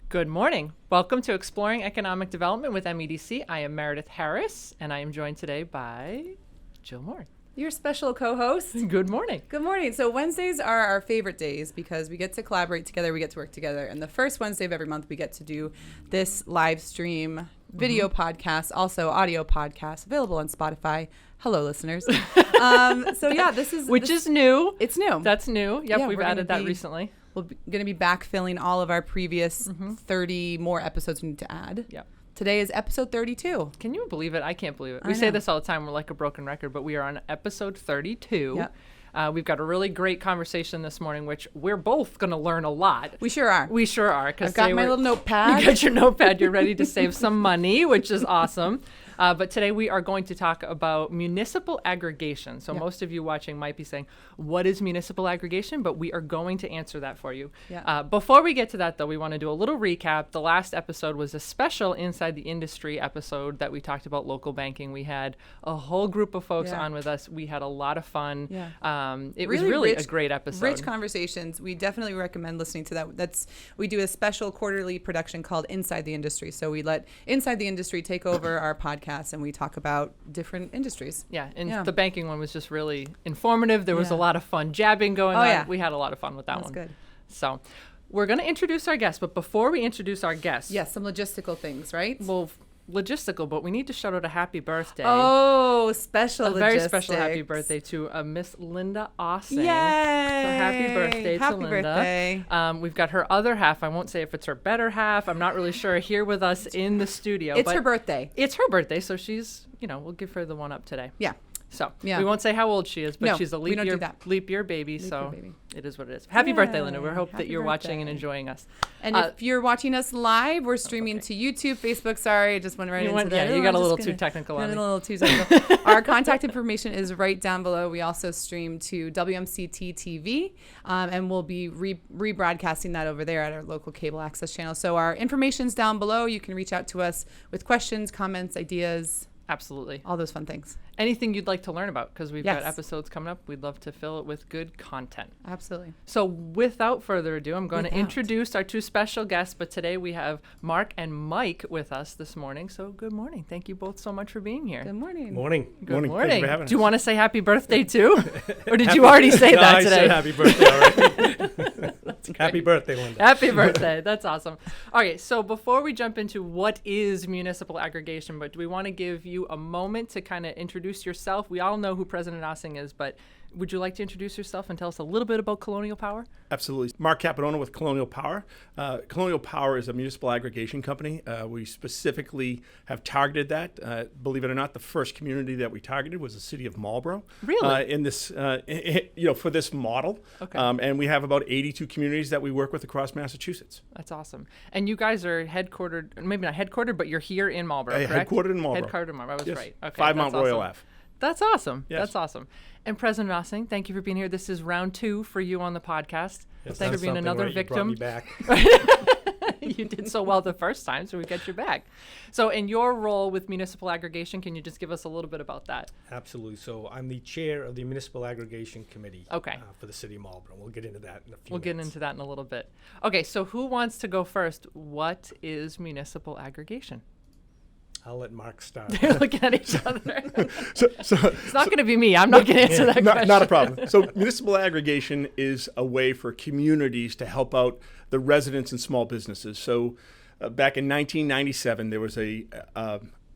Good morning. Welcome to Exploring Economic Development with MEDC. I am Meredith Harris, and I am joined today by Jill Moore. Your special co-host. Good morning. Good morning. So Wednesdays are our favorite days because we get to collaborate together, we get to work together. And the first Wednesday of every month, we get to do this live stream video podcast, also audio podcast, available on Spotify. Hello, listeners. This is... Which is new. It's new. That's new. Yep, we've added that recently. We're going to be backfilling all of our previous 30 more episodes we need to add. Yep. Today is episode 32. Can you believe it? I can't believe it. We say this all the time. We're like a broken record, but we are on episode 32. Yep. We've got a really great conversation this morning, which we're both going to learn a lot. We sure are. We sure are. I've got my little notepad. You got your notepad. You're ready to save some money, which is awesome. But today we are going to talk about municipal aggregation. So most of you watching might be saying, what is municipal aggregation? But we are going to answer that for you. Yeah. Before we get to that, though, we want to do a little recap. The last episode was a special Inside the Industry episode that we talked about local banking. We had a whole group of folks on with us. We had a lot of fun. Yeah. It was really a great episode. Rich conversations. We definitely recommend listening to that. We do a special quarterly production called Inside the Industry. So we let Inside the Industry take over our podcast and we talk about different industries. Yeah, and the banking one was just really informative. There was a lot of fun jabbing going on. Yeah. We had a lot of fun with that one. That's good. So we're going to introduce our guests, but before we introduce our guests. Yes, some logistical things, right? Well, logistical, but we need to shout out a happy birthday. Oh, special very special happy birthday to Miss Linda Ossing. Yay! So happy birthday happy to Linda. Birthday. We've got her other half. I won't say if it's her better half. I'm not really sure. Here with us in the studio. It's her birthday. It's her birthday, so she's, we'll give her the one up today. Yeah. So we won't say how old she is, but she's a leap year baby, so it is what it is. Happy birthday, Linda. We hope that you're watching and enjoying us. And if you're watching us live, we're streaming to YouTube, Facebook. Sorry, I just went right into that. Yeah, you got a little too technical on me. A little too technical. Our contact information is right down below. We also stream to WMCT TV, and we'll be rebroadcasting that over there at our local cable access channel. So our information's down below. You can reach out to us with questions, comments, ideas. Absolutely. All those fun things. Anything you'd like to learn about, because we've got episodes coming up. We'd love to fill it with good content. Absolutely. So without further ado, I'm going to introduce our two special guests. But today we have Mark and Mike with us this morning. So good morning. Thank you both so much for being here. Good morning. Morning. Good morning. Thank you for having us. Do you want to say happy birthday too? Or did you already say that today? I said happy birthday already. Happy birthday, Linda. Happy birthday. That's awesome. Okay, so before we jump into what is municipal aggregation, but do we want to give you a moment to kind of introduce yourself? We all know who President Ossing is, but would you like to introduce yourself and tell us a little bit about Colonial Power? Absolutely. Mark Cappadona with Colonial Power. Colonial Power is a municipal aggregation company. We specifically have targeted that. Believe it or not, the first community that we targeted was the city of Marlborough. Really? In this, for this model. Okay. And we have about 82 communities that we work with across Massachusetts. That's awesome. And you guys are headquartered, maybe not headquartered, but you're here in Marlborough, correct? Headquartered in Marlborough. Headquartered in Marlborough. I was right. Okay. 5 Mount Royal Ave. That's awesome. Yes. That's awesome. And President Ossing, thank you for being here. This is round 2 for you on the podcast. Yes, Thanks for being another victim. You brought me back. You did so well the first time, so we got your back. So in your role with municipal aggregation, can you just give us a little bit about that? Absolutely. So I'm the chair of the Municipal Aggregation Committee for the city of Marlborough. We'll get into that in a few minutes. We'll get into that in a little bit. Okay, so who wants to go first? What is municipal aggregation? I'll let Mark start. They're looking at each other. So it's not going to be me. I'm not going to answer that question. Not a problem. So municipal aggregation is a way for communities to help out the residents and small businesses. So back in 1997, there was the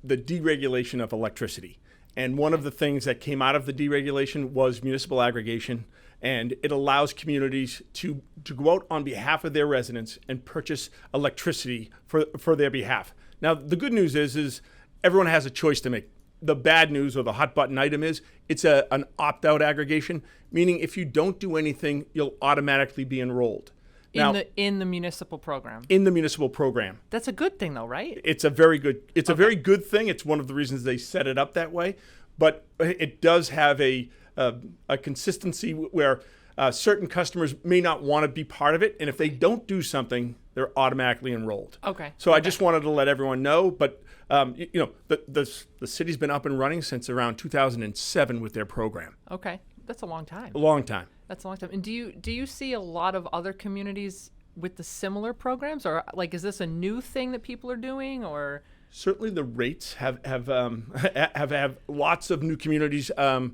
deregulation of electricity. And one of the things that came out of the deregulation was municipal aggregation. And it allows communities to go out on behalf of their residents and purchase electricity for their behalf. Now, the good news is everyone has a choice to make. The bad news or the hot button item is it's an opt-out aggregation, meaning if you don't do anything, you'll automatically be enrolled. In the municipal program. In the municipal program. That's a good thing, though, right? It's a very good. It's a very good thing. It's one of the reasons they set it up that way. But it does have a consistency where certain customers may not want to be part of it, and if they don't do something, they're automatically enrolled. Okay. So I just wanted to let everyone know. But the city's been up and running since around 2007 with their program. Okay. That's a long time. A long time. That's a long time. And do you see a lot of other communities with the similar programs, or like is this a new thing that people are doing, or? Certainly, the rates have lots of new communities are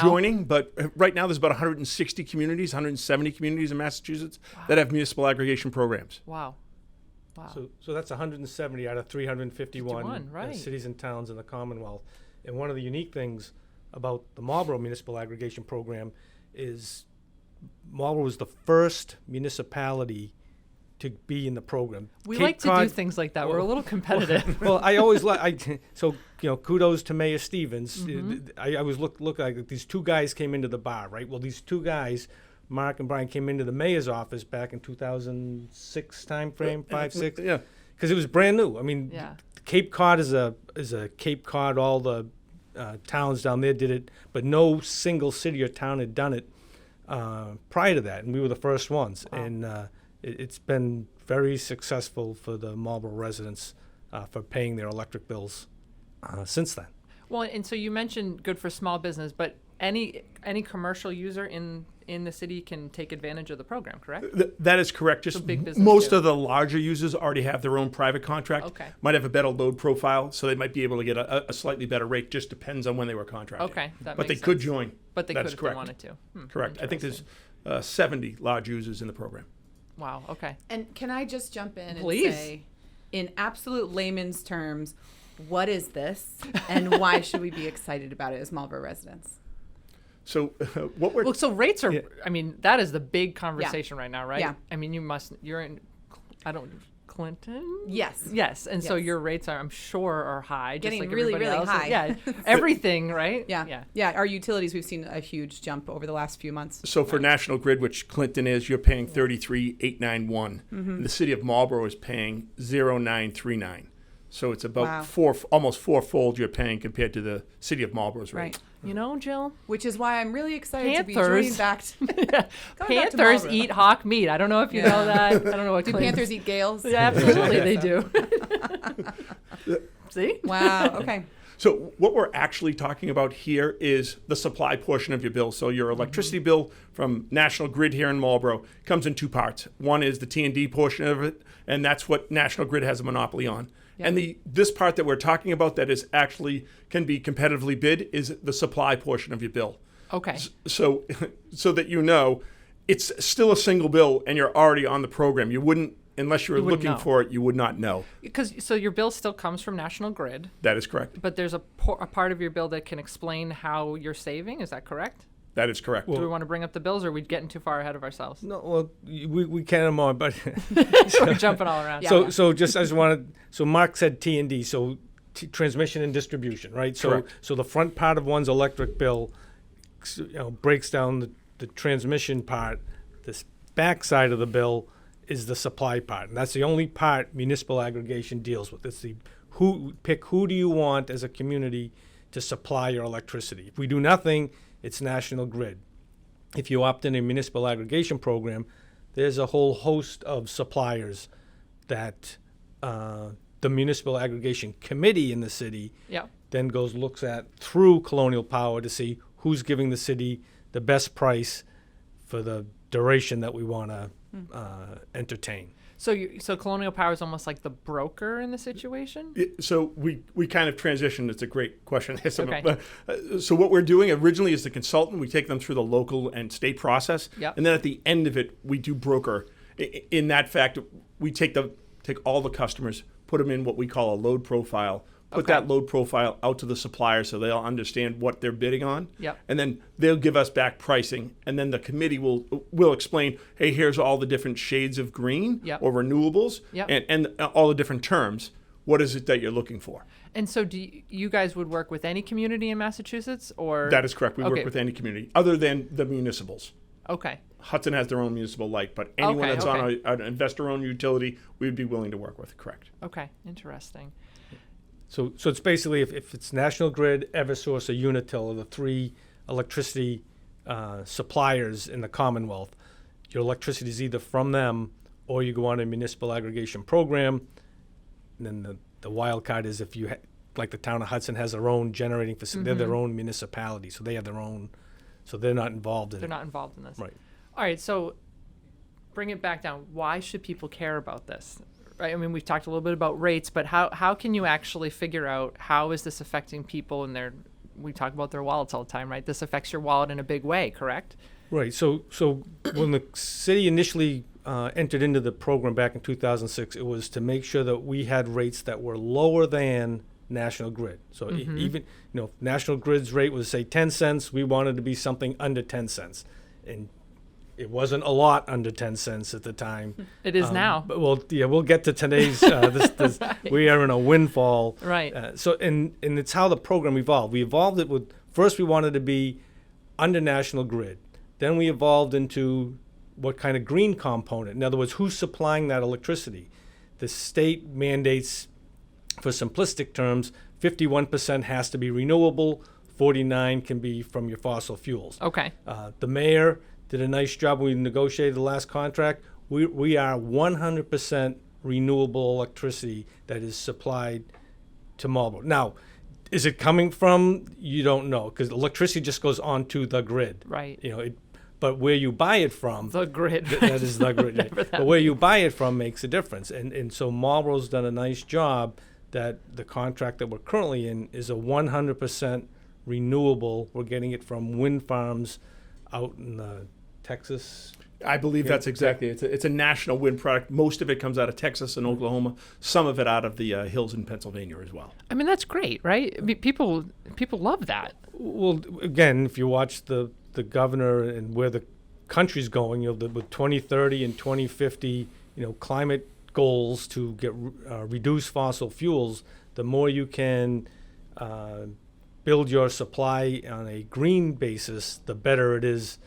joining, but right now there's about 160 communities, 170 communities in Massachusetts that have municipal aggregation programs. Wow. So that's 170 out of 351 right. cities and towns in the Commonwealth. And one of the unique things about the Marlborough Municipal Aggregation Program is Marlborough was the first municipality to be in the program. We like to do things like that. We're a little competitive. Well, I always kudos to Mayor Stevens. I always look like these two guys came into the bar, right? Well, these two guys, Mark and Brian, came into the mayor's office back in 2006 timeframe, 5-6. Yeah, because it was brand new. I mean, Yeah. Cape Cod is a Cape Cod. All the towns down there did it, but no single city or town had done it prior to that, and we were the first ones. Wow. And it's been very successful for the Marlborough residents for paying their electric bills since then. Well, and so you mentioned good for small business, but any commercial user in the city can take advantage of the program, correct? That is correct. Just big business most too. of the larger users already have their own private contract. Okay. Might have a better load profile, so they might be able to get a slightly better rate. Just depends on when they were contracted. Okay, that but makes they could sense. join. But they That could is if correct. they wanted to. Correct. I think there's Interesting. 70 large users in the program. Wow. Okay. And can I just jump in Please. and say, in absolute layman's terms, what is this, and why should we be excited about it as Marlborough residents? So what we're Well, so rates are. I mean, that is the big conversation right now, right? Yeah. I mean, you're in. Clinton. Yes. Yes, and so Yes. your rates are, I'm sure, are high. Getting just like really, everybody really else. high. Yeah, everything, right? Yeah. Our utilities, we've seen a huge jump over the last few months. So for National Grid, which Clinton is, you're paying $33,891. And the city of Marlborough is paying $0,939. So it's about almost fourfold you're paying compared to the city of Marlborough's rate. Right. You know, Jill. Which is why I'm really excited to be Panthers. joining back. Panthers Marlborough. eat hawk meat. I don't know if you know that. I don't know what Do Clinton- Panthers eat Gales? Yeah, absolutely, they do. See? Wow. Okay. So what we're actually talking about here is the supply portion of your bill. So your electricity bill from National Grid here in Marlborough comes in two parts. One is the T&D portion of it, and that's what National Grid has a monopoly on. Yep. And this part that we're talking about that is actually can be competitively bid is the supply portion of your bill. Okay. So that you know, it's still a single bill and you're already on the program. You wouldn't, unless you were wouldn't looking know. for it, you would not know. So your bill still comes from National Grid, That is correct. but there's a part of your bill that can explain how you're saving. Is that correct? That is correct. Do we want to bring up the bills, or are we getting too far ahead of ourselves? No, well, we can more, but We're jumping all around. Yeah. so just I just wanted. So Mark said T&D, so transmission and distribution, right? So Correct. so the front part of one's electric bill, breaks down the transmission part. This back side of the bill is the supply part, and that's the only part municipal aggregation deals with. It's who do you want as a community to supply your electricity. If we do nothing, it's National Grid. If you opt in a municipal aggregation program, there's a whole host of suppliers that the Municipal Aggregation Committee in the city Yeah. then looks at through Colonial Power to see who's giving the city the best price for the duration that we want to entertain. So Colonial Power is almost like the broker in the situation. So we kind of transitioned. It's a great question. Okay. So what we're doing originally is the consultant. We take them through the local and state process. Yep. And then at the end of it, we do broker. In that fact, we take all the customers, put them in what we call a load profile, put Okay. that load profile out to the supplier so they'll understand what they're bidding on. Yep. And then they'll give us back pricing. And then the committee will explain, hey, here's all the different shades of green Yep. or renewables Yep. and all the different terms. What is it that you're looking for? And so you guys would work with any community in Massachusetts, or? That is correct. We Okay. work with any community other than the municipals. Okay. Hudson has their own municipal light, but anyone Okay, that's okay. on an investor-owned utility, we would be willing to work with. Correct. Okay. Interesting. So it's basically if it's National Grid, Eversource, or Unitil, are the three electricity suppliers in the Commonwealth. Your electricity is either from them or you go on a municipal aggregation program. And then the wild card is if you, like the town of Hudson has their own generating facility, they're their own municipality, so they have their own, so they're not involved in They're it. not involved in this. Right. All right. So bring it back down. Why should people care about this? Right. I mean, we've talked a little bit about rates, but how can you actually figure out how is this affecting people and we talk about their wallets all the time, right? This affects your wallet in a big way, correct? Right. So when the city initially entered into the program back in 2006, it was to make sure that we had rates that were lower than National Grid. So even, National Grid's rate was, say, 10 cents. We wanted to be something under 10 cents. And it wasn't a lot under 10 cents at the time. It is now. But we'll get to today's, Right. we are in a windfall. Right. And it's how the program evolved. We evolved it with, first we wanted to be under National Grid. Then we evolved into what kind of green component. In other words, who's supplying that electricity? The state mandates, for simplistic terms, 51% has to be renewable, 49 can be from your fossil fuels. Okay. The mayor did a nice job when we negotiated the last contract. We are 100% renewable electricity that is supplied to Marlborough. Now, is it coming from? You don't know, because electricity just goes onto the grid. Right. But where you buy it from, The grid. that is the grid. Whatever that But where you buy it from makes a difference. And so Marlborough's done a nice job that the contract that we're currently in is a 100% renewable. We're getting it from wind farms out in Texas. I believe that's exactly it. It's a national wind product. Most of it comes out of Texas and Oklahoma. Some of it out of the hills in Pennsylvania as well. I mean, that's great, right? I mean, people love that. Well, again, if you watch the governor and where the country's going, with 2030 and 2050, climate goals to get reduce fossil fuels, the more you can build your supply on a green basis, the better it is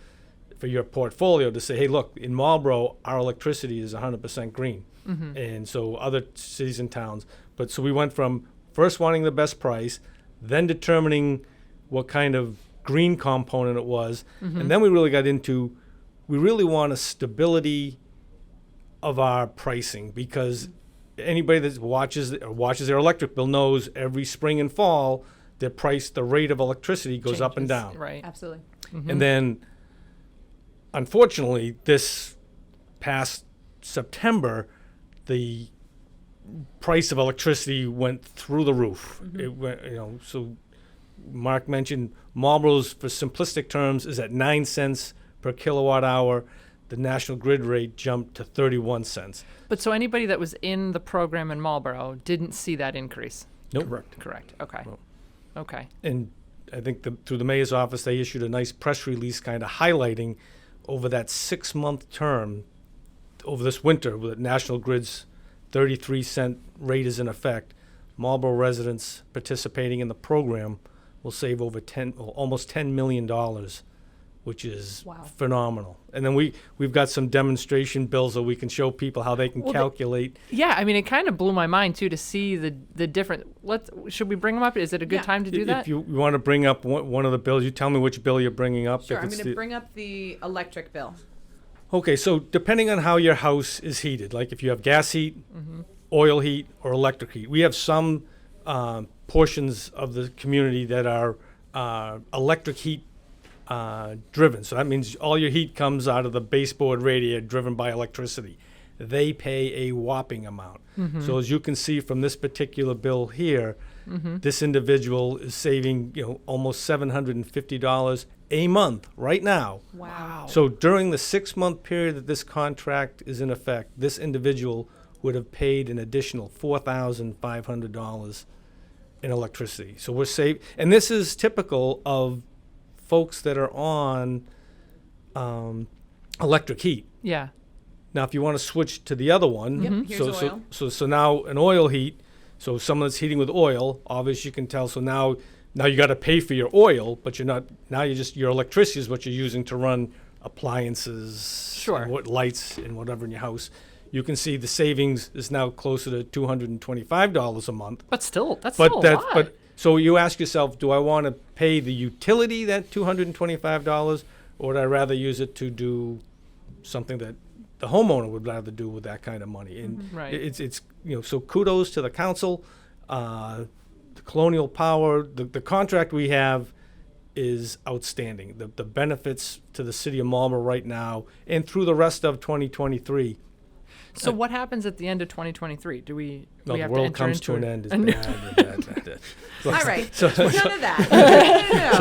for your portfolio to say, hey, look, in Marlborough, our electricity is 100% green. And so other cities and towns. But so we went from first wanting the best price, then determining what kind of green component it was. And then we really got into, we really want a stability of our pricing, because anybody that watches their electric bill knows every spring and fall, the rate of electricity goes up and Changes, down. Right. Absolutely. And then, unfortunately, this past September, the price of electricity went through the roof. It went, so Mark mentioned Marlborough's, for simplistic terms, is at 9 cents per kilowatt hour. The National Grid rate jumped to 31 cents. But so anybody that was in the program in Marlborough didn't see that increase? Nope. Correct. Okay. No. Okay. And I think through the mayor's office, they issued a nice press release kind of highlighting over that 6-month term, over this winter, with National Grid's 33-cent rate is in effect. Marlborough residents participating in the program will save over almost $10 million, which is phenomenal. And then we've got some demonstration bills that we can show people how they can calculate. Yeah, I mean, it kind of blew my mind too to see the different. Should we bring them up? Is it a good time to do that? If you want to bring up one of the bills, you tell me which bill you're bringing up. Sure, I'm going to bring up the electric bill. Okay, so depending on how your house is heated, like if you have gas heat, oil heat, or electric heat, we have some portions of the community that are electric heat driven. So that means all your heat comes out of the baseboard radiator driven by electricity. They pay a whopping amount. So as you can see from this particular bill here, this individual is saving almost $750 a month right now. Wow. So during the 6-month period that this contract is in effect, this individual would have paid an additional $4,500 in electricity. So we're saving, and this is typical of folks that are on electric heat. Yeah. Now, if you want to switch to the other one, Here's oil. So now an oil heat. So someone that's heating with oil, obviously you can tell. So now you got to pay for your oil, but you're not. Now your electricity is what you're using to run appliances, Sure. and lights, and whatever in your house. You can see the savings is now closer to $225 a month. But still, that's still a lot. But so you ask yourself, do I want to pay the utility that $225, or would I rather use it to do something that the homeowner would rather do with that kind of money? And Right. it's so kudos to the council, the Colonial Power, the contract we have is outstanding. The benefits to the city of Marlborough right now and through the rest of 2023. So what happens at the end of 2023? Do we No, we the have world to enter comes into to an a- end. It's a new- bad. All right. So, None of that.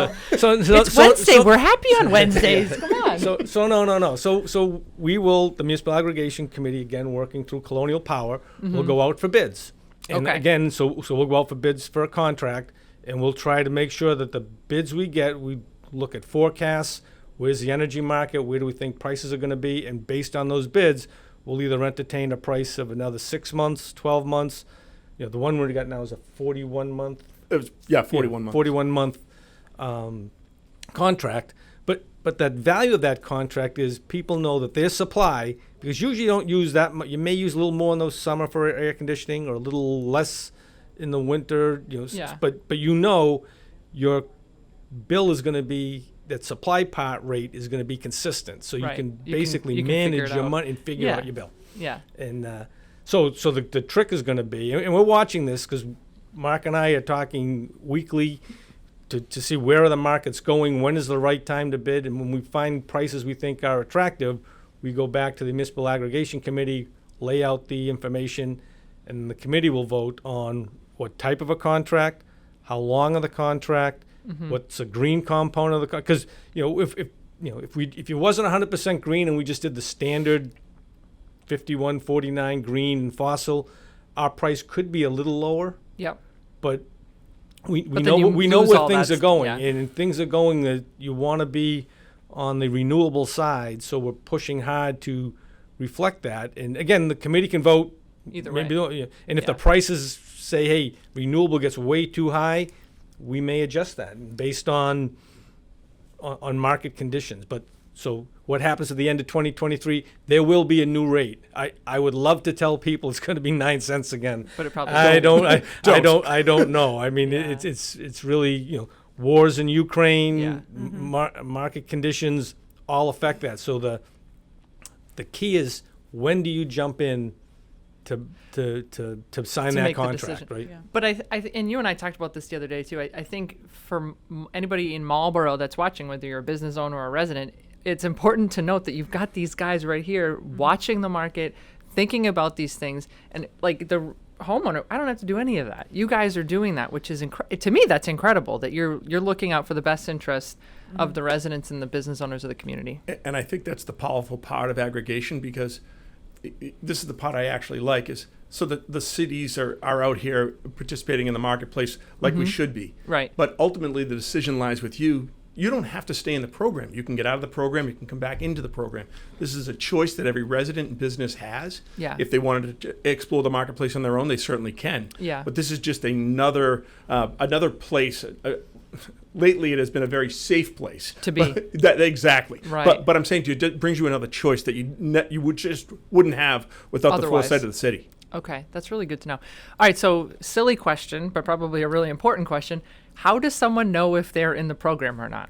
No. It's Wednesday. We're happy on Wednesdays. Come on. No. So we will, the Municipal Aggregation Committee, again, working through Colonial Power, will go out for bids. And Okay. again, so we'll go out for bids for a contract, and we'll try to make sure that the bids we get, we look at forecasts, where's the energy market, where do we think prices are going to be, and based on those bids, we'll either entertain a price of another 6 months, 12 months. You know, the one we got now is a 41-month. It was 41 months. 41-month contract. But that value of that contract is people know that their supply, because usually you don't use that much. You may use a little more in the summer for air conditioning or a little less in the winter. You know, Yeah. but you know your bill is going to be, that supply part rate is going to be consistent. So you Right. can You can- basically you can figure manage it your out. money and figure Yeah. out your bill. Yeah. And so the trick is going to be, and we're watching this because Mark and I are talking weekly to see where are the markets going, when is the right time to bid, and when we find prices we think are attractive, we go back to the Municipal Aggregation Committee, lay out the information, and the committee will vote on what type of a contract, how long of the contract, what's the green component of the contract. Because if you wasn't 100% green and we just did the standard 51, 49 green and fossil, our price could be a little lower, Yep. but we But know then you we know lose where all things that are going, yeah. and things are going that you want to be on the renewable side. So we're pushing hard to reflect that. And again, the committee can vote Either maybe way. don't- yeah. And if the Yeah. prices say, hey, renewable gets way too high, we may adjust that based on market conditions. But so what happens at the end of 2023? There will be a new rate. I would love to tell people it's going to be 9 cents again. But it probably I won't. I don't know. I mean, Yeah. it's really, wars in Ukraine, Yeah. market conditions all affect that. So the key is, when do you jump in to sign To that make the contract, decision. right? Yeah. But and you and I talked about this the other day too. I think for anybody in Marlborough that's watching, whether you're a business owner or a resident, it's important to note that you've got these guys right here watching the market, thinking about these things, and like the homeowner, I don't have to do any of that. You guys are doing that, which is to me that's incredible that you're looking out for the best interest of the residents and the business owners of the community. And I think that's the powerful part of aggregation, because this is the part I actually like, is so that the cities are out here participating in the marketplace like we should be. Right. But ultimately, the decision lies with you. You don't have to stay in the program. You can get out of the program. You can come back into the program. This is a choice that every resident and business has. Yeah. If they wanted to explore the marketplace on their own, they certainly can. Yeah. But this is just another place. Lately, it has been a very safe place To be. Exactly. Right. But I'm saying to you, it brings you another choice that you wouldn't have without the Otherwise. foresight of the city. Okay, that's really good to know. All right, so silly question, but probably a really important question. How does someone know if they're in the program or not?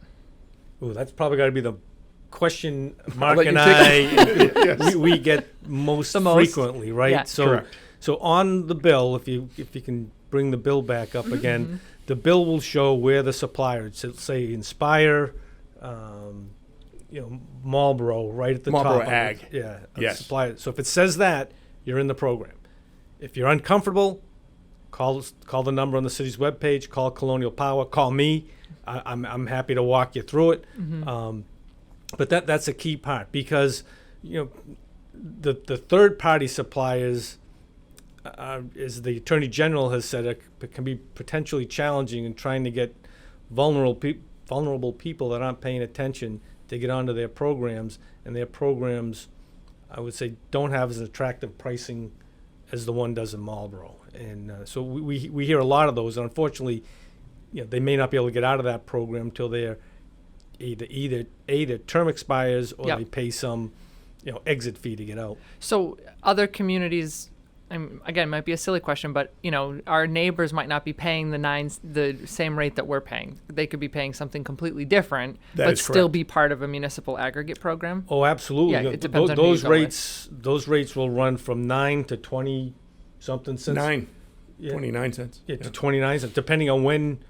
Ooh, that's probably got to be the question Mark let and you I we get most The most? frequently, right? Yeah. So, Correct. so on the bill, if you can bring the bill back up again, the bill will show where the suppliers, say Inspire, Marlborough, right at the Marlborough top. Ag. Yes. Supplier. So if it says that, you're in the program. If you're uncomfortable, call the number on the city's webpage, call Colonial Power, call me. I'm happy to walk you through it. But that's a key part, because the third party suppliers, as the Attorney General has said, it can be potentially challenging in trying to get vulnerable people that aren't paying attention to get onto their programs, and their programs, I would say, don't have as attractive pricing as the one does in Marlborough. And so we hear a lot of those, and unfortunately, they may not be able to get out of that program till they're either their term expires, or Yep. they pay some exit fee to get out. So other communities, again, might be a silly question, but our neighbors might not be paying the same rate that we're paying. They could be paying something completely different, That but is still correct. be part of a municipal aggregate program. Oh, absolutely. Yeah, it depends on who you those go with. those rates will run from 9 to 20 something cents. 9, Yeah. 29 cents. Yeah, to 29 cents, depending on when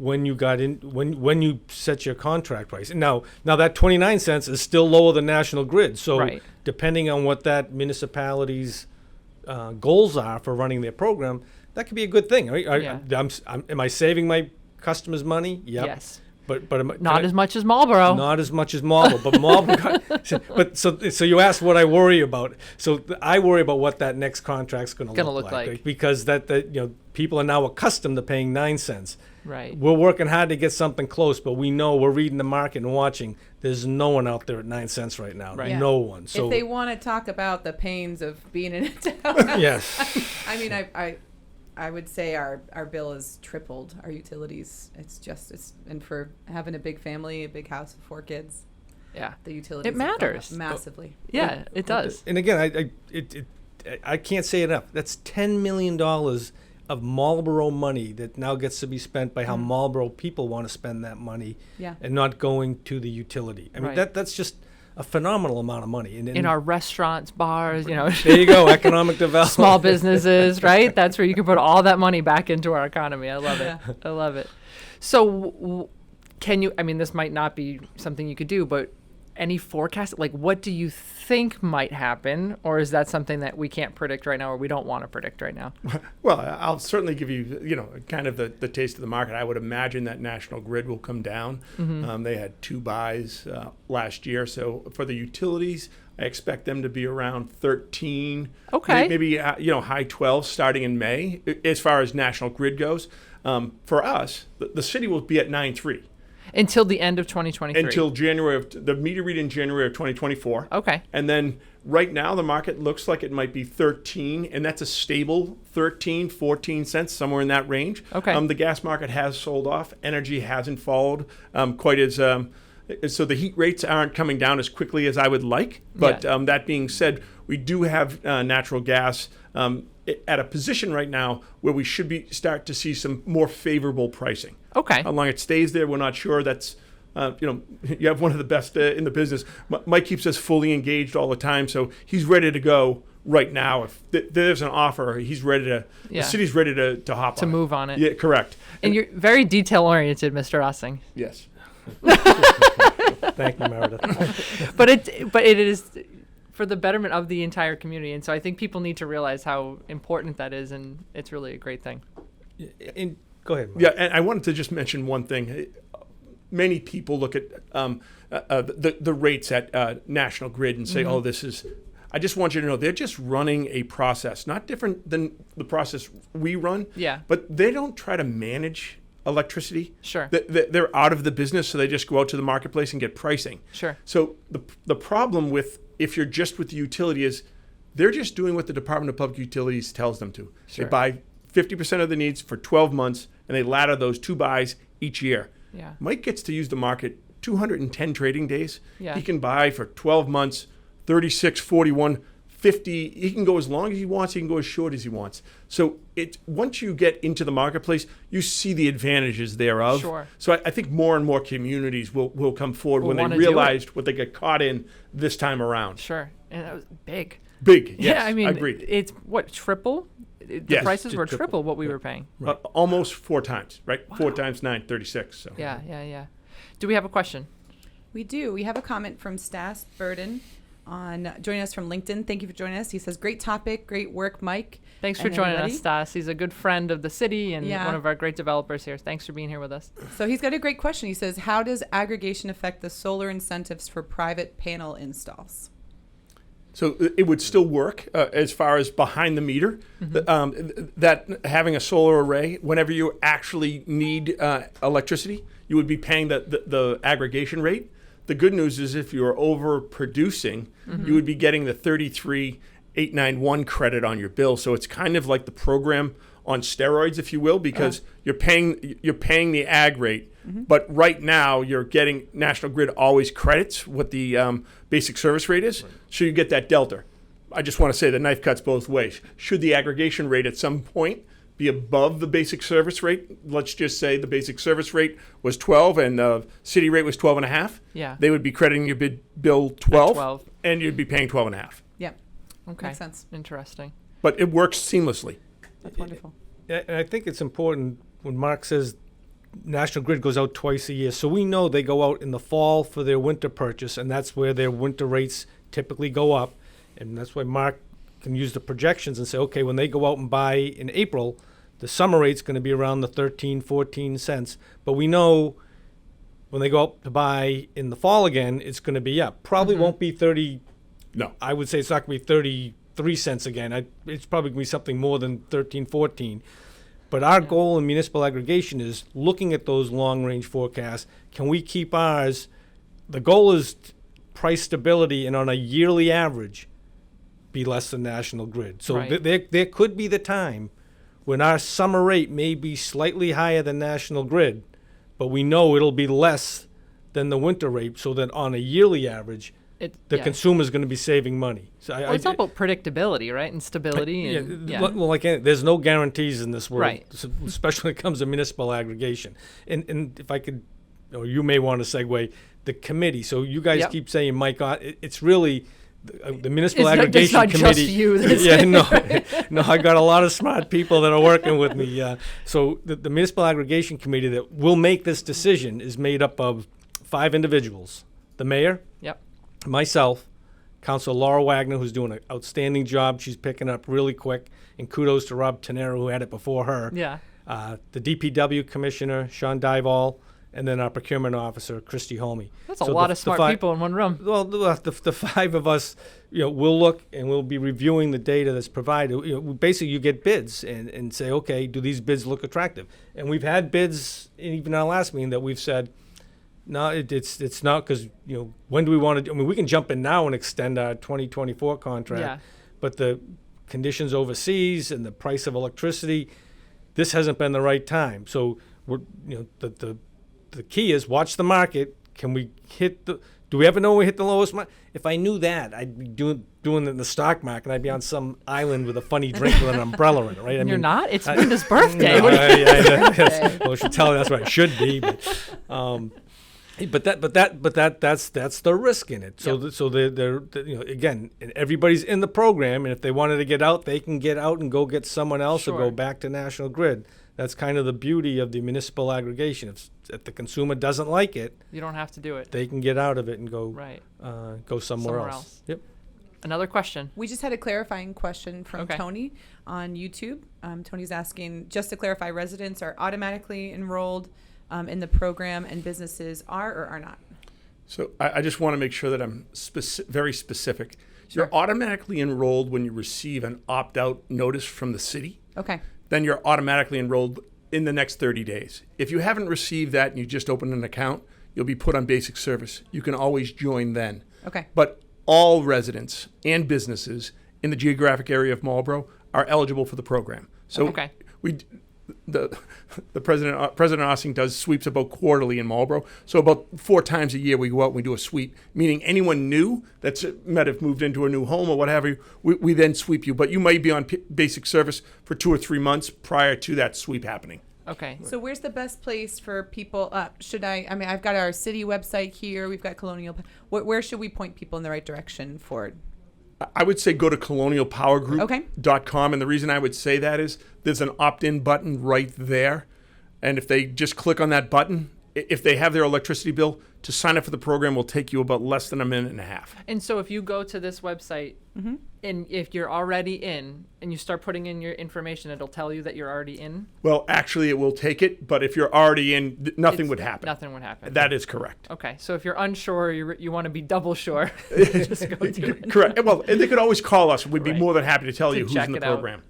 when you got in, when you set your contract price. And now that 29 cents is still lower than National Grid. So Right. depending on what that municipality's goals are for running their program, that could be a good thing. Right? Yeah. Am I saving my customers money? Yep. Yes. But Not as much as Marlborough. Not as much as Marlborough, but Marlborough. But so you asked what I worry about. So I worry about what that next contract's going to look like, right? Because that people are now accustomed to paying 9 cents. Right. We're working hard to get something close, but we know we're reading the market and watching. There's no one out there at 9 cents right now. Right. Yeah. No one. So if they want to talk about the pains of being in a townhouse, yes. I mean, I would say our bill has tripled, our utilities. And for having a big family, a big house with 4 kids, Yeah. the utilities It have gone up matters. massively. Yeah, it does. And again, I can't say it enough. That's $10 million of Marlborough money that now gets to be spent by how Marlborough people want to spend that money, Yeah. and not going to the utility. I mean, Right. that's just a phenomenal amount of money. And In our restaurants, bars, you know, there you go, economic development. small businesses, right? That's where you can put all that money back into our economy. I love it. I love it. So can you, I mean, this might not be something you could do, but any forecast, like what do you think might happen? Or is that something that we can't predict right now or we don't want to predict right now? Well, I'll certainly give you, kind of the taste of the market. I would imagine that National Grid will come down. They had 2 buys last year. So for the utilities, I expect them to be around 13. Okay. Maybe, high 12 starting in May as far as National Grid goes. For us, the city will be at 9.3. Until the end of 2023. Until the meter read in January of 2024. Okay. And then right now the market looks like it might be 13, and that's a stable 13, 14 cents, somewhere in that range. Okay. The gas market has sold off. Energy hasn't followed quite as so the heat rates aren't coming down as quickly as I would like. But that being said, we do have natural gas at a position right now where we should start to see some more favorable pricing. Okay. How long it stays there, we're not sure. That's, you have one of the best in the business. Mike keeps us fully engaged all the time, so he's ready to go right now. If there's an offer, he's ready to. Yeah. The city's ready to hop To on move on it. Yeah, correct. And you're very detail oriented, Mr. Ossing. Yes. Thank you, Meredith. But it is for the betterment of the entire community, and so I think people need to realize how important that is, and it's really a great thing. And go ahead, Mark. Yeah, and I wanted to just mention one thing. Many people look at the rates at National Grid and say, "Oh, this is." I just want you to know they're just running a process, not different than the process we run. Yeah. But they don't try to manage electricity. Sure. They're out of the business, so they just go out to the marketplace and get pricing. Sure. So the problem with if you're just with the utility is they're just doing what the Department of Public Utilities tells them to. Sure. They buy 50% of the needs for 12 months, and they ladder those 2 buys each year. Yeah. Mike gets to use the market 210 trading days. Yeah. He can buy for 12 months, 36, 41, 50. He can go as long as he wants. He can go as short as he wants. So once you get into the marketplace, you see the advantages thereof. Sure. So I think more and more communities will come forward when wanna they do it. realized what they got caught in this time around. Sure. And that was big. Big, yes, Yeah, I mean, agreed. it's what, triple? The Yes, prices were triple. triple what we were paying. Almost 4 times, right? 4 times 9, 36. So. Yeah. Do we have a question? We do. We have a comment from Stas Burden on joining us from LinkedIn. Thank you for joining us. He says, great topic, great work, Mike. Thanks for and joining everybody. us, Stas. He's a good friend of the city and Yeah. one of our great developers here. Thanks for being here with us. So he's got a great question. He says, how does aggregation affect the solar incentives for private panel installs? So it would still work as far as behind the meter. That having a solar array, whenever you actually need electricity, you would be paying the aggregation rate. The good news is if you're overproducing, you would be getting the 33,891 credit on your bill. So it's kind of like the program on steroids, if you will, because you're paying the ag rate. But right now, you're getting National Grid always credits what the basic service rate is, so you get that delta. I just want to say the knife cuts both ways. Should the aggregation rate at some point be above the basic service rate, let's just say the basic service rate was 12 and the city rate was 12 and a half, Yeah. they would be crediting your bill 12, 12. and you'd be paying 12 and a half. Yep. Okay. Makes sense. Interesting. But it works seamlessly. That's wonderful. And I think it's important when Mark says National Grid goes out twice a year, so we know they go out in the fall for their winter purchase, and that's where their winter rates typically go up. And that's why Mark can use the projections and say, okay, when they go out and buy in April, the summer rate's going to be around the 13, 14 cents. But we know when they go out to buy in the fall again, it's going to be up. Probably won't be 30. No. I would say it's not going to be 33 cents again. It's probably going to be something more than 13, 14. But our goal in municipal aggregation is looking at those long-range forecasts. Can we keep ours? The goal is price stability, and on a yearly average, be less than National Grid. So Right. there could be the time when our summer rate may be slightly higher than National Grid, but we know it'll be less than the winter rate, so that on a yearly average, the consumer's going to be saving money. So Well, it's all about predictability, right, and stability. And, Well, like there's no guarantees in this world, Right. especially when it comes to municipal aggregation. And if I could, or you may want to segue the committee. So you guys keep saying, Mike, it's really the municipal aggregation it's not committee. Just you. No, I got a lot of smart people that are working with me. So the municipal aggregation committee that will make this decision is made up of 5 individuals: the mayor, Yep. myself, Councilor Laura Wagner, who's doing an outstanding job. She's picking up really quick, and kudos to Rob Tenero, who had it before her. Yeah. The DPW commissioner, Sean Dival, and then our procurement officer, Christy Holme. That's a lot of smart people in one room. Well, the 5 of us, we'll look and we'll be reviewing the data that's provided. Basically, you get bids and say, okay, do these bids look attractive? And we've had bids, even in our last meeting, that we've said, no, it's not, because when do we want to? I mean, we can jump in now and extend our 2024 contract, but the conditions overseas and the price of electricity, this hasn't been the right time. So we're the key is watch the market. Can we hit the? Do we ever know when we hit the lowest mark? If I knew that, I'd be doing it in the stock market, and I'd be on some island with a funny drink with an umbrella in it, right? You're not? It's Linda's birthday. Well, we should tell her that's what it should be. But that's the risk in it. So they're again, and everybody's in the program, and if they wanted to get out, they can get out and go get someone else or go back to National Grid. That's kind of the beauty of the municipal aggregation. If the consumer doesn't like it, you don't have to do it. they can get out of it and go go somewhere Somewhere else. else. Yep. Another question. We just had a clarifying question from Tony on YouTube. Tony's asking, just to clarify, residents are automatically enrolled in the program, and businesses are or are not? So I just want to make sure that I'm very specific. Sure. You're automatically enrolled when you receive an opt-out notice from the city. Okay. Then you're automatically enrolled in the next 30 days. If you haven't received that and you just opened an account, you'll be put on basic service. You can always join then. Okay. But all residents and businesses in the geographic area of Marlborough are eligible for the program. So the President Ossing does sweeps about quarterly in Marlborough. So about 4 times a year we go out and we do a sweep, meaning anyone new that's might have moved into a new home or what have you, we then sweep you. But you might be on basic service for 2 or 3 months prior to that sweep happening. Okay. So where's the best place for people? I mean, I've got our city website here. We've got Colonial. Where should we point people in the right direction for it? I would say go to colonialpowergroup.com. And the reason I would say that is there's an opt-in button right there. And if they just click on that button, if they have their electricity bill, to sign up for the program will take you about less than a minute and a half. And so if you go to this website and if you're already in and you start putting in your information, it'll tell you that you're already in? Well, actually, it will take it. But if you're already in, nothing would happen. Nothing would happen. That is correct. Okay. So if you're unsure, you want to be double sure, just go to it. Correct. Well, and they could always call us. We'd be more than happy to tell you who's check in the it out. program.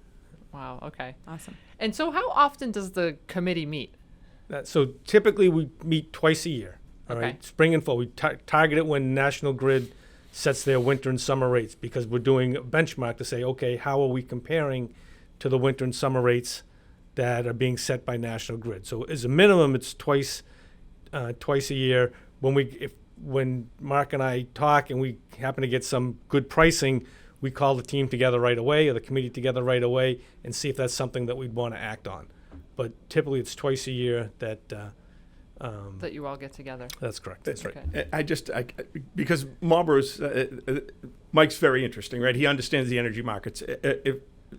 Wow. Okay. Awesome. And so how often does the committee meet? So typically we meet twice a year. All right, spring and fall. We target it when National Grid sets their winter and summer rates, because we're doing a benchmark to say, okay, how are we comparing to the winter and summer rates that are being set by National Grid? So as a minimum, it's twice a year. When Mark and I talk and we happen to get some good pricing, we call the team together right away, or the committee together right away, and see if that's something that we'd want to act on. But typically it's twice a year that you all get together. That's correct. That's right. Okay. Because Marlborough's, Mike's very interesting, right? He understands the energy markets.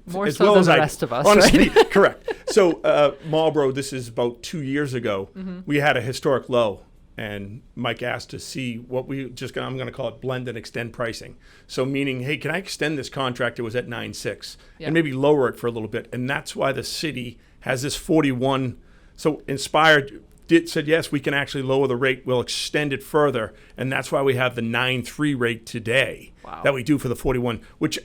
More as so well than as the I rest of us, honestly, right? correct. So Marlborough, this is about 2 years ago. Mm-hmm. We had a historic low, and Mike asked to see what I'm going to call it blend and extend pricing. So meaning, hey, can I extend this contract? It was at 9.6 Yeah. and maybe lower it for a little bit. And that's why the city has this 41. So Inspired said, yes, we can actually lower the rate. We'll extend it further. And that's why we have the 9.3 rate today that we do for the 41, which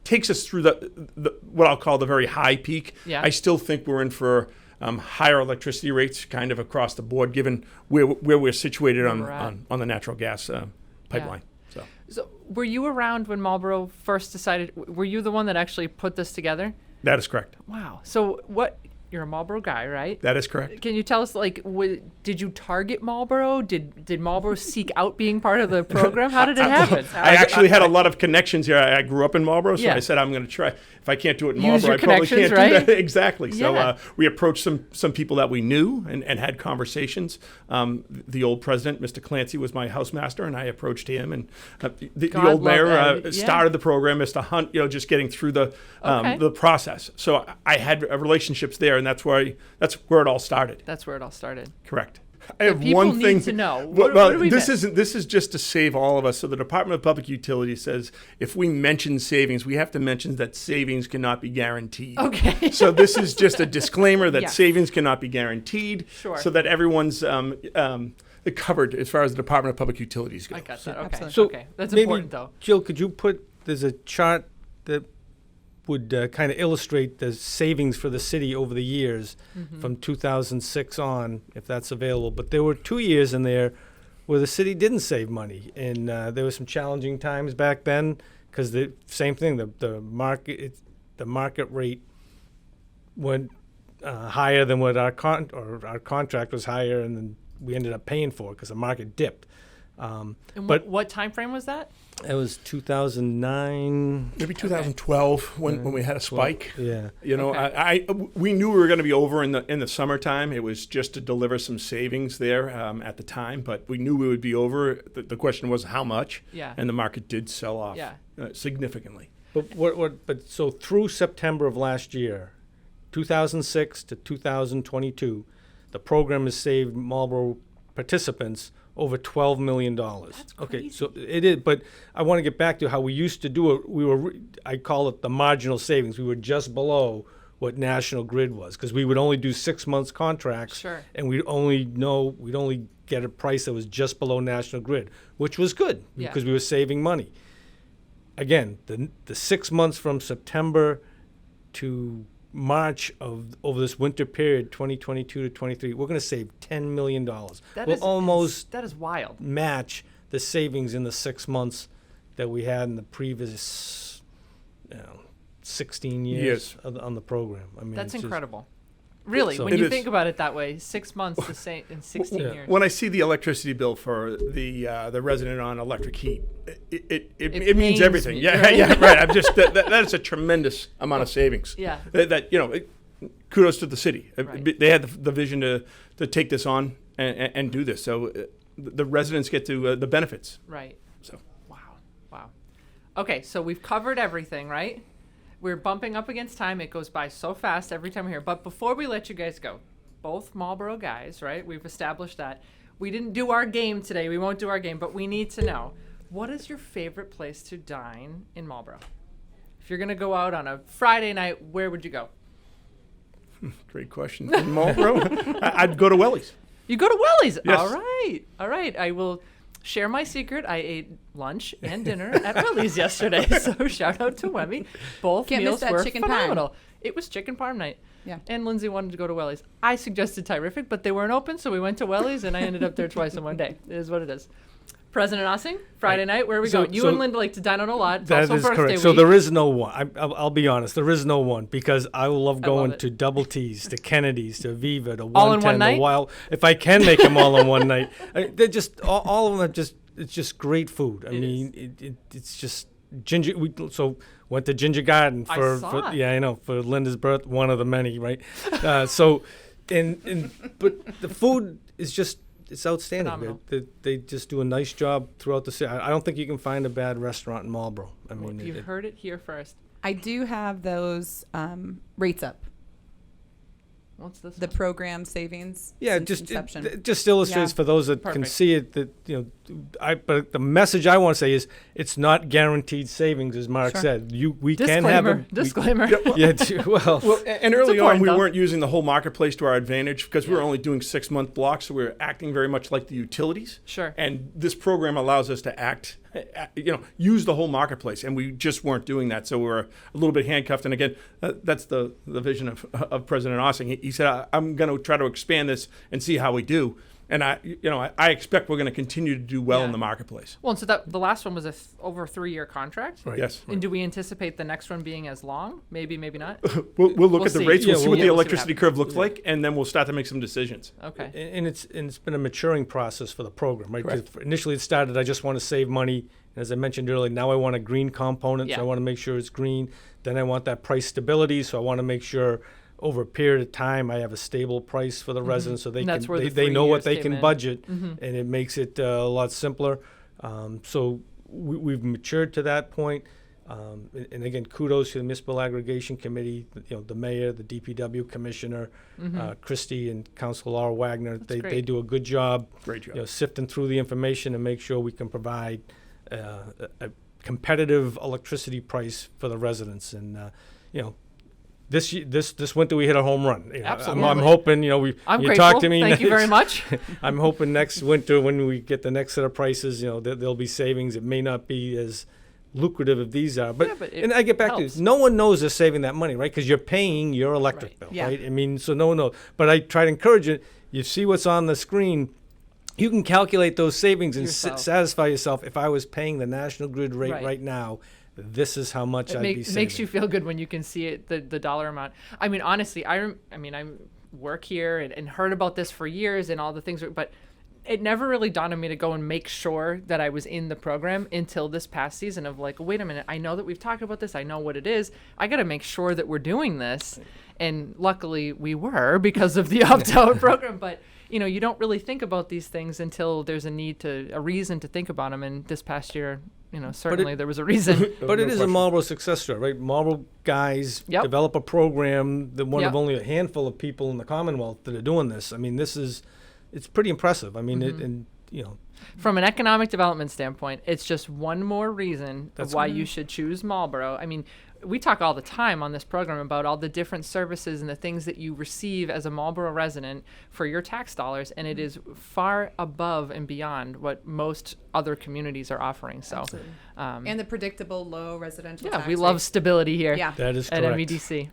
takes us through the what I'll call the very high peak. Yeah. I still think we're in for higher electricity rates kind of across the board, given where we're situated Where we're at. on the natural gas pipeline. So were you around when Marlborough first decided? Were you the one that actually put this together? That is correct. Wow. So what? You're a Marlborough guy, right? That is correct. Can you tell us, like, did you target Marlborough? Did Marlborough seek out being part of the program? How did it happen? I actually had a lot of connections here. I grew up in Marlborough, so Yeah. I said I'm going to try. If I can't do it in Use Marlborough, your I probably connections, can't right? do that. Exactly. Yeah. So we approached some people that we knew and had conversations. The old president, Mr. Clancy, was my housemaster, and I approached him. And the God old love mayor that. Yeah. started the program, Mr. Hunt, just getting through Okay. the process. So I had relationships there, and that's where it all started. That's where it all started. Correct. I have people one need thing to know. Well, What do we this miss? This is just to save all of us. So the Department of Public Utilities says if we mention savings, we have to mention that savings cannot be guaranteed. Okay. So this is just a disclaimer that Yeah. savings cannot be guaranteed. Sure. So that everyone's covered as far as the Department of Public Utilities go. I got that. Okay. Absolutely. So Okay. That's maybe, important, though. Jill, could you there's a chart that would kind of illustrate the savings for the city over the years from 2006 on, if that's available. But there were 2 years in there where the city didn't save money, and there were some challenging times back then because the same thing, the market rate went higher than what our contract was higher, and then we ended up paying for it because the market dipped. And but what time frame was that? it was 2009. Maybe 2012 when we had a spike. Yeah. Okay. We knew we were going to be over in the summertime. It was just to deliver some savings there at the time, but we knew we would be over. The question was how much. Yeah. And the market did sell off Yeah. significantly. But but so through September of last year, 2006 to 2022, the program has saved Marlborough participants over $12 million. That's Okay, crazy. so it is, but I want to get back to how we used to do it. I call it the marginal savings. We were just below what National Grid was because we would only do 6 months contracts. Sure. And we'd only get a price that was just below National Grid, which was good Yeah. because we were saving money. Again, the 6 months from September to March over this winter period, 2022 to 23, we're going to save $10 million. That We'll is almost that is wild. match the savings in the 6 months that we had in the previous 16 years on the program. I mean, That's it's just- incredible. Really, So- when It you is. think about it that way, 6 months the same in 16 Yeah. years. When I see the electricity bill for the resident on electric heat, it pains means everything. me, Yeah, right? yeah, right. I'm just that is a tremendous amount of savings. Yeah. Kudos to the city. Right. They had the vision to take this on and do this. So the residents get to the benefits. Right. So Wow. Okay, so we've covered everything, right? We're bumping up against time. It goes by so fast every time we're here. But before we let you guys go, both Marlborough guys, right? We've established that. We didn't do our game today. We won't do our game, but we need to know, what is your favorite place to dine in Marlborough? If you're going to go out on a Friday night, where would you go? great question. In Marlborough, I'd go to Welly's. You go to Welly's. Yes. All right. I will share my secret. I ate lunch and dinner at Welly's yesterday. So shout out to Wemmy. Both Can't miss meals that were chicken parm. phenomenal. It was chicken parm night. Yeah. And Lindsay wanted to go to Welly's. I suggested Terrific, but they weren't open, so we went to Welly's, and I ended up there twice in one day. It is what it is. President Ossing, Friday night, where are we So- going? You so and Linda like to dine out a lot. It's That also is birthday correct. week. So there is no one. I'll be honest. There is no one because I love going it. to Double T's, to Kennedy's, to Viva, to All in 110, one night? to Wild. If I can make them all in one night, they're just all of them. It's just great food. I It mean, it's just ginger. So went to Ginger Garden I for, saw it. yeah, I know, for Linda's birth, one of the many, right? But the food is just. It's outstanding. Phenomenal. They just do a nice job throughout the city. I don't think you can find a bad restaurant in Marlborough. I mean, You heard it here first. I do have those rates up. What's this? The program savings. Yeah, since inception. it just illustrates Yeah. for those that can Perfect. see it that, but the message I want to say is it's not guaranteed savings, as Mark Sure. said. We can have a Disclaimer. Well, and early on, important, we though. weren't using the whole marketplace to our advantage because we were only doing 6-month blocks, so we were acting very much like the utilities. Sure. And this program allows us to act, use the whole marketplace, and we just weren't doing that, so we were a little bit handcuffed. And again, that's the vision of President Ossing. He said, "I'm going to try to expand this and see how we do." And I expect we're going to continue to do well Yeah. in the marketplace. Well, and so the last one was over a 3-year contract. Right. Yes. And do we anticipate the next one being as long? Maybe not. We'll look We'll at the see. rates. We'll Yeah, see what we'll- the we'll see what electricity happens. curve looks like, and then we'll start to make some decisions. Okay. And it's been a maturing process for the program, right? 'Cause Correct. initially it started, I just want to save money. And as I mentioned earlier, now I want a green component, Yeah. so I want to make sure it's green. Then I want that price stability, so I want to make sure over a period of time I have a stable price for the residents, so they And that's where the they 3 know what years they came can in. budget, and it makes it a lot simpler. So we've matured to that point. And again, kudos to the Municipal Aggregation Committee, the mayor, the DPW commissioner, Christie and Councilor Laura Wagner. They great. do a good job, Great job. sifting through the information and make sure we can provide a competitive electricity price for the residents. And this winter we hit a home run. Absolutely. I'm hoping I'm you grateful. talk to me. Thank you very much. I'm hoping next winter when we get the next set of prices, there'll be savings. It may not be as lucrative as these are, but, Yeah, but it and I get back to helps. this. No one knows they're saving that money, right? Because you're paying your electric Right. bill, Yeah. right? I mean, so no one knows. But I try to encourage it. You see what's on the screen. You can calculate those savings and Yourself. satisfy yourself. If I was paying the national grid rate Right. right now, this is how much It I'd be saving. makes you feel good when you can see it, the dollar amount. I mean, honestly, I work here and heard about this for years and all the things, but it never really dawned on me to go and make sure that I was in the program until this past season of like, wait a minute, I know that we've talked about this. I know what it is. I got to make sure that we're doing this. And luckily we were because of the opt-out program. But, you don't really think about these things until there's a reason to think about them. And this past year, certainly there was a reason. But it No is a question. Marlborough success story, right? Marlborough guys Yep. develop a program, the one of Yep. only a handful of people in the Commonwealth that are doing this. I mean, it's pretty impressive. I mean, Mm-hmm. From an economic development standpoint, it's just one more reason That's of why you should choose Marlborough. I mean, we talk all the time on this program about all the different services and the things that you receive as a Marlborough resident for your tax dollars, and it is far above and beyond what most other communities are offering. So, And the predictable low residential yeah, tax we love rates. stability here Yeah. that is at correct. MEDC.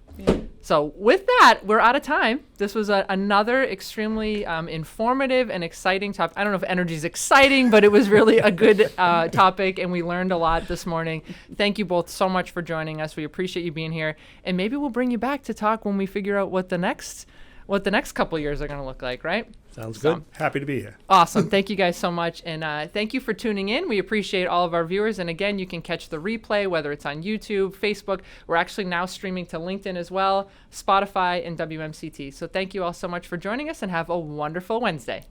So with that, we're out of time. This was another extremely informative and exciting topic. I don't know if energy is exciting, but it was really a good topic, and we learned a lot this morning. Thank you both so much for joining us. We appreciate you being here, and maybe we'll bring you back to talk when we figure out what the next couple years are going to look like, right? Sounds So- good. Happy to be here. Awesome. Thank you guys so much. And thank you for tuning in. We appreciate all of our viewers. And again, you can catch the replay, whether it's on YouTube, Facebook. We're actually now streaming to LinkedIn as well, Spotify, and WMCT. So thank you all so much for joining us, and have a wonderful Wednesday.